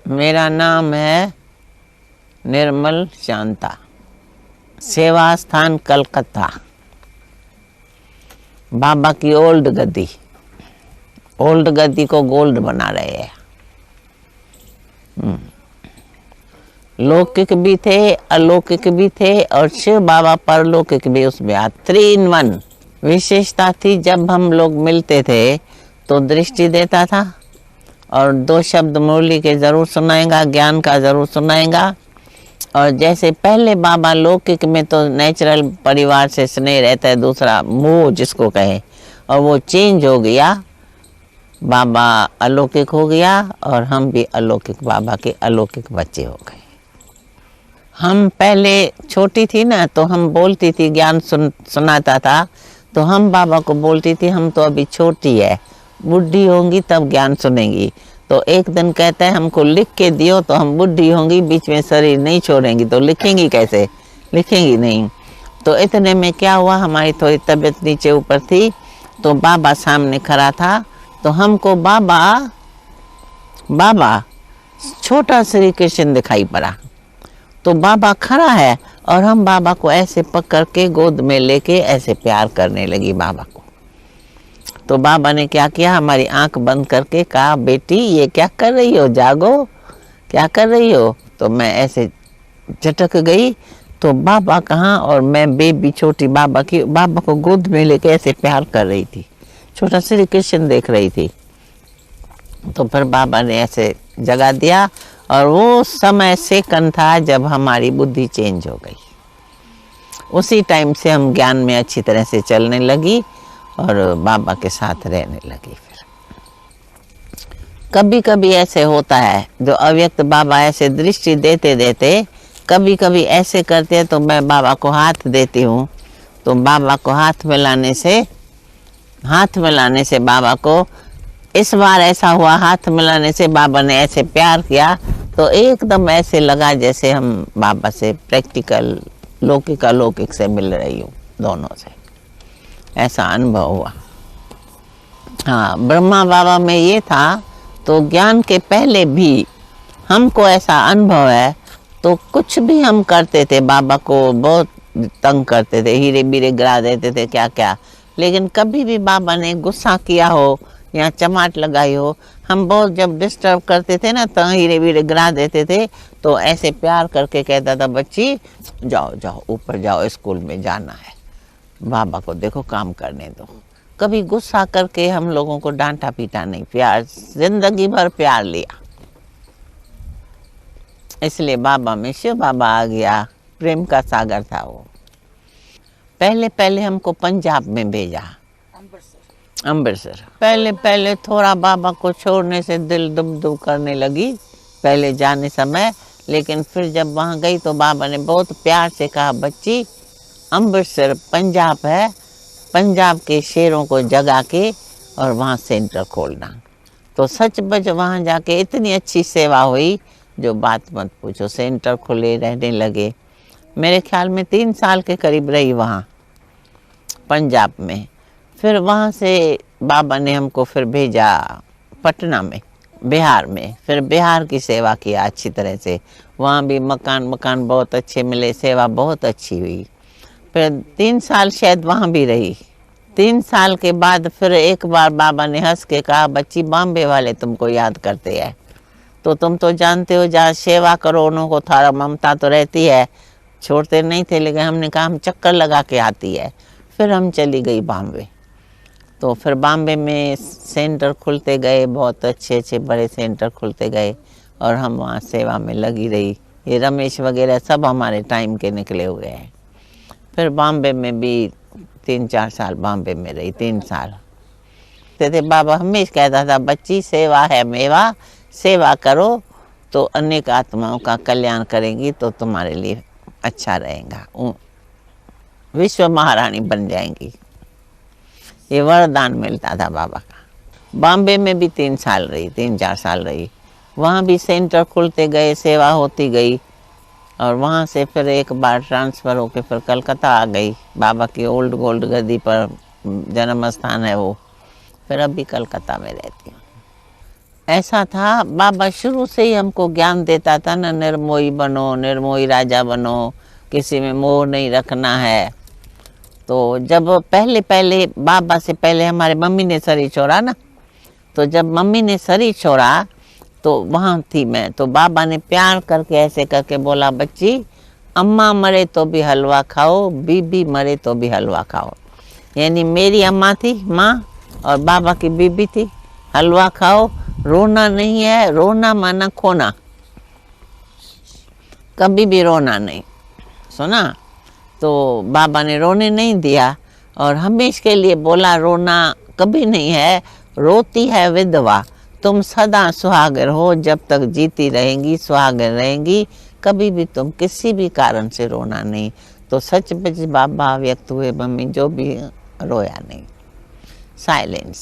मेरा नाम है निर्मल शांता, सेवा स्थान कलकत्ता। बाबा की ओल्ड गद्दी को गोल्ड बना रहे हैं। लौकिक भी थे, अलौकिक भी थे और शिव बाबा परलौकिक भी उसमें 3 in 1 विशेषता थी। जब हम लोग मिलते थे तो दृष्टि देता था और 2 शब्द मुरली के जरूर सुनाएगा, ज्ञान का जरूर सुनाएगा। और जैसे पहले बाबा लौकिक में तो नेचुरल परिवार से स्नेह रहता है, दूसरा मोह जिसको कहे, और वो चेंज हो गया, बाबा अलौकिक हो गया और हम भी अलौकिक, बाबा के अलौकिक बच्चे हो गए। हम पहले छोटी थी ना तो हम बोलती थी, ज्ञान सुनाता था तो हम बाबा को बोलती थी हम तो अभी छोटी है, बुढ़ी होंगी तब ज्ञान सुनेंगी। तो एक दिन कहते हैं हमको लिख के दियो, तो हम बुढ़ी होंगी, बीच में शरीर नहीं छोड़ेंगी तो लिखेंगी कैसे, लिखेंगी नहीं। तो इतने में क्या हुआ, हमारी थोड़ी तबीयत नीचे ऊपर थी तो बाबा सामने खड़ा था। तो हमको बाबा छोटा श्री कृष्ण दिखाई पड़ा। तो बाबा खड़ा है और हम बाबा को ऐसे पकड़ के गोद में लेके ऐसे प्यार करने लगी बाबा को। तो बाबा ने क्या किया, हमारी आंख बंद करके कहा, बेटी ये क्या कर रही हो, जागो, क्या कर रही हो। तो मैं ऐसे झटक गई तो बाबा कहाँ, और मैं बेबी छोटी बाबा को गोद में लेके ऐसे प्यार कर रही थी, छोटा श्री कृष्ण देख रही थी। तो फिर बाबा ने ऐसे जगा दिया और वो समय सेकंड था जब हमारी बुद्धि चेंज हो गई। उसी टाइम से हम ज्ञान में अच्छी तरह से चलने लगी और बाबा के साथ रहने लगी। फिर कभी कभी ऐसे होता है, जो अव्यक्त बाबा ऐसे दृष्टि देते देते कभी कभी ऐसे करते हैं तो मैं बाबा को हाथ देती हूँ। तो बाबा को हाथ मिलाने से बाबा को, इस बार ऐसा हुआ, हाथ मिलाने से बाबा ने ऐसे प्यार किया तो एकदम ऐसे लगा जैसे हम बाबा से प्रैक्टिकल लौकिक से मिल रही हूँ, दोनों से ऐसा अनुभव हुआ। हाँ, ब्रह्मा बाबा में ये था। तो ज्ञान के पहले भी हमको ऐसा अनुभव है, तो कुछ भी हम करते थे, बाबा को बहुत तंग करते थे, हीरे बीरे गिरा देते थे, क्या क्या, लेकिन कभी भी बाबा ने गुस्सा किया हो या चमाट लगाई हो, हम बहुत जब डिस्टर्ब करते थे ना तो हीरे बीरे गिरा देते थे। तो ऐसे प्यार करके कहता था, बच्ची जाओ जाओ ऊपर जाओ, स्कूल में जाना है, बाबा को देखो काम करने दो। कभी गुस्सा करके हम लोगों को डांटा पीटा नहीं, प्यार, जिंदगी भर प्यार लिया। इसलिए बाबा में शिव बाबा आ गया, प्रेम का सागर था वो। पहले हमको पंजाब में भेजा, अमृतसर। पहले थोड़ा बाबा को छोड़ने से दिल दुब करने लगी पहले जाने समय, लेकिन फिर जब वहाँ गई तो बाबा ने बहुत प्यार से कहा, बच्ची अमृतसर पंजाब है, पंजाब के शेरों को जगा के और वहाँ सेंटर खोलना। तो सच बच वहाँ जाके इतनी अच्छी सेवा हुई, जो बात मत पूछो। सेंटर खुले, रहने लगे। मेरे ख्याल में 3 साल के करीब रही वहाँ पंजाब में। फिर वहाँ से बाबा ने हमको फिर भेजा पटना में, बिहार में। फिर बिहार की सेवा किया अच्छी तरह से, वहाँ भी मकान बहुत अच्छे मिले, सेवा बहुत अच्छी हुई। फिर 3 साल शायद वहाँ भी रही। 3 साल के बाद फिर एक बार बाबा ने हंस के कहा, बच्ची बॉम्बे वाले तुमको याद करते हैं, तो तुम तो जानते हो जहाँ सेवा करो उनको थोड़ा ममता तो रहती है, छोड़ते नहीं थे। लेकिन हमने कहा हम चक्कर लगा के आती है। फिर हम चली गई बॉम्बे। तो फिर बॉम्बे में सेंटर खुलते गए, बहुत अच्छे बड़े सेंटर खुलते गए और हम वहाँ सेवा में लगी रही। ये रमेश वगैरह सब हमारे टाइम के निकले हुए हैं। फिर बॉम्बे में भी 3-4 साल बॉम्बे में रही, 3 साल। थे बाबा हमेशा कहता था, बच्ची सेवा है मेवा, सेवा करो तो अनेक आत्माओं का कल्याण करेंगी तो तुम्हारे लिए अच्छा रहेगा, विश्व महारानी बन जाएंगी। ये वरदान मिलता था बाबा का। बॉम्बे में भी 3 साल रही, 3-4 साल रही। वहाँ भी सेंटर खुलते गए, सेवा होती गई। और वहाँ से फिर एक बार ट्रांसफ़र होके फिर कलकत्ता आ गई। बाबा की ओल्ड गोल्ड गद्दी पर जन्म स्थान है वो। फिर अभी कलकत्ता में रहती हूँ। ऐसा था, बाबा शुरू से ही हमको ज्ञान देता था ना, निर्मोही बनो, निर्मोही राजा बनो, किसी में मोह नहीं रखना है। तो जब पहले पहले बाबा से पहले हमारे मम्मी ने शरीर छोड़ा ना, तो जब मम्मी ने शरीर छोड़ा तो वहाँ थी मैं, तो बाबा ने प्यार करके ऐसे करके बोला, बच्ची अम्मा मरे तो भी हलवा खाओ, बीबी मरे तो भी हलवा खाओ। यानी मेरी अम्मा थी माँ और बाबा की बीबी थी, हलवा खाओ, रोना नहीं है, रोना माना खोना, कभी भी रोना नहीं, सुना। तो बाबा ने रोने नहीं दिया और हमेशा के लिए बोला, रोना कभी नहीं है, रोती है विधवा, तुम सदा सुहागर हो, जब तक जीती रहेंगी सुहागर रहेंगी, कभी भी तुम किसी भी कारण से रोना नहीं। तो सच बच बाबा व्यक्त हुए, मम्मी जो भी रोया नहीं। साइलेंस।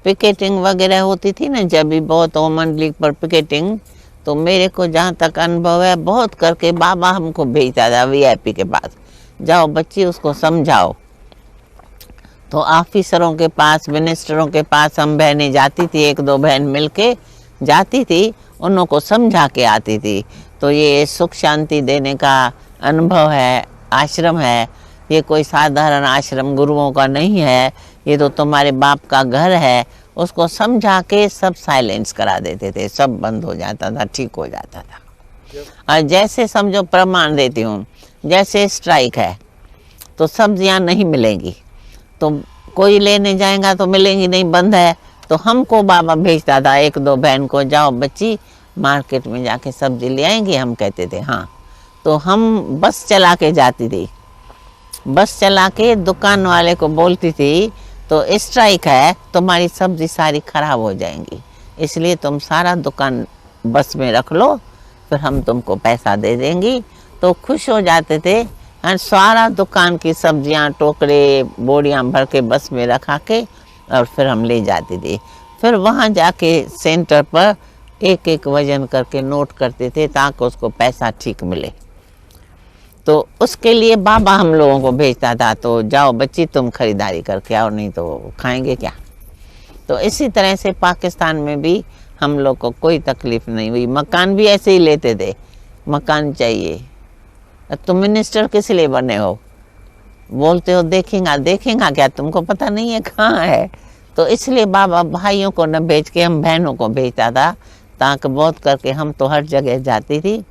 पिकेटिंग वगैरह होती थी ना, जब भी बहुत वोमेन लीग पर पिकेटिंग, तो मेरे को जहाँ तक अनुभव है, बहुत करके बाबा हमको भेजता था वीआईपी के पास, जाओ बच्ची उसको समझाओ। तो ऑफिसरों के पास, मिनिस्टरों के पास हम बहनें जाती थी, एक दो बहन मिलके जाती थी, उन को समझा के आती थी। तो ये सुख शांति देने का अनुभव है, आश्रम है, ये कोई साधारण आश्रम गुरुओं का नहीं है, ये तो तुम्हारे बाप का घर है। उसको समझा के सब साइलेंस करा देते थे, सब बंद हो जाता था, ठीक हो जाता था। और जैसे समझो प्रमाण देती हूँ, जैसे स्ट्राइक है तो सब्जियाँ नहीं मिलेंगी, तो कोई लेने जाएगा तो मिलेंगी नहीं, बंद है, तो हमको बाबा भेजता था एक दो बहन को, जाओ बच्ची मार्केट में जाके सब्जी ले आएंगे। हम कहते थे हाँ। तो हम बस चला के जाती थी, बस चला के दुकान वाले को बोलती थी, तो स्ट्राइक है, तुम्हारी सब्जी सारी खराब हो जाएंगी, इसलिए तुम सारा दुकान बस में रख लो, फिर हम तुमको पैसा दे देंगी। तो खुश हो जाते थे, और सारा दुकान की सब्जियां टोकरे बोरियां भर के बस में रखा के और फिर हम ले जाती थी। फिर वहाँ जाके सेंटर पर एक एक वजन करके नोट करते थे, ताकि उसको पैसा ठीक मिले। तो उसके लिए बाबा हम लोगों को भेजता था, तो जाओ बच्ची तुम खरीदारी करके आओ, नहीं तो खाएंगे क्या। तो इसी तरह से पाकिस्तान में भी हम लोग को कोई तकलीफ नहीं हुई। मकान भी ऐसे ही लेते थे, मकान चाहिए, तुम मिनिस्टर किस लिए बने हो, बोलते हो देखेंगा, देखेंगा क्या, तुमको पता नहीं है कहाँ है। तो इसलिए बाबा भाइयों को न भेज के हम बहनों को भेजता था, ताकि बहुत करके हम तो हर जगह जाती थी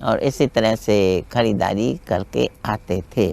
और इसी तरह से खरीदारी करके आते थे।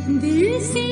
दिल से